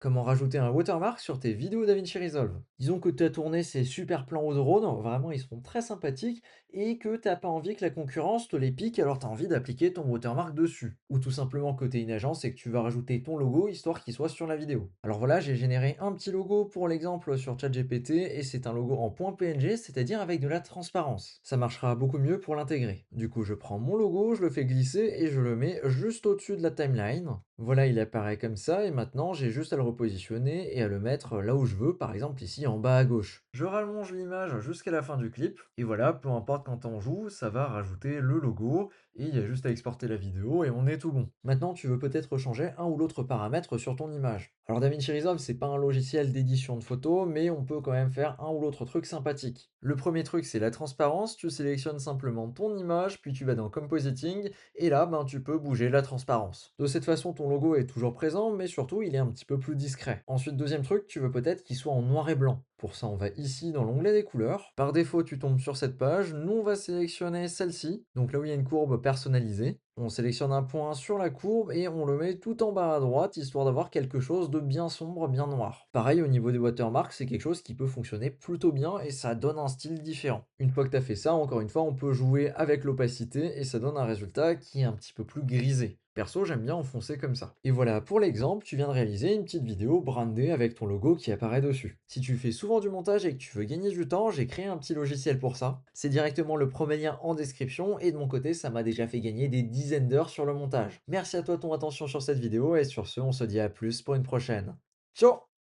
Comment rajouter un watermark sur tes vidéos DaVinci Resolve? Disons que tu as tourné ces super plans au drone, vraiment ils sont très sympathiques, et que t'as pas envie que la concurrence te les pique, alors tu as envie d'appliquer ton watermark dessus. Ou tout simplement que tu es une agence et que tu vas rajouter ton logo histoire qu'il soit sur la vidéo. Alors voilà, j'ai généré un petit logo pour l'exemple sur ChatGPT et c'est un logo en .png, c'est-à-dire avec de la transparence. Ça marchera beaucoup mieux pour l'intégrer. Du coup, je prends mon logo, je le fais glisser et je le mets juste au-dessus de la timeline. Voilà, il apparaît comme ça et maintenant j'ai juste à le repositionner et à le mettre là où je veux, par exemple ici en bas à gauche. Je rallonge l'image jusqu'à la fin du clip et voilà, peu importe quand on joue, ça va rajouter le logo et il y a juste à exporter la vidéo et on est tout bon. Maintenant, tu veux peut-être changer un ou l'autre paramètre sur ton image. Alors DaVinci Resolve, c'est pas un logiciel d'édition de photos, mais on peut quand même faire un ou l'autre truc sympathique. Le premier truc, c'est la transparence. Tu sélectionnes simplement ton image, puis tu vas dans Compositing et là, ben, tu peux bouger la transparence. De cette façon, ton logo est toujours présent, mais surtout, il est un petit peu plus discret. Ensuite, deuxième truc, tu veux peut-être qu'il soit en noir et blanc. Pour ça, on va ici dans l'onglet des couleurs. Par défaut, tu tombes sur cette page. Nous, on va sélectionner celle-ci. Donc là où il y a une courbe personnalisée. On sélectionne un point sur la courbe et on le met tout en bas à droite, histoire d'avoir quelque chose de bien sombre, bien noir. Pareil, au niveau des watermarks, c'est quelque chose qui peut fonctionner plutôt bien et ça donne un style différent. Une fois que tu as fait ça, encore une fois, on peut jouer avec l'opacité et ça donne un résultat qui est un petit peu plus grisé. Perso, j'aime bien enfoncer comme ça. Et voilà, pour l'exemple, tu viens de réaliser une petite vidéo brandée avec ton logo qui apparaît dessus. Si tu fais souvent du montage et que tu veux gagner du temps, j'ai créé un petit logiciel pour ça. C'est directement le premier lien en description et de mon côté, ça m'a déjà fait gagner des dizaines d'heures sur le montage. Merci à toi de ton attention sur cette vidéo et sur ce, on se dit à plus pour une prochaine. Ciao!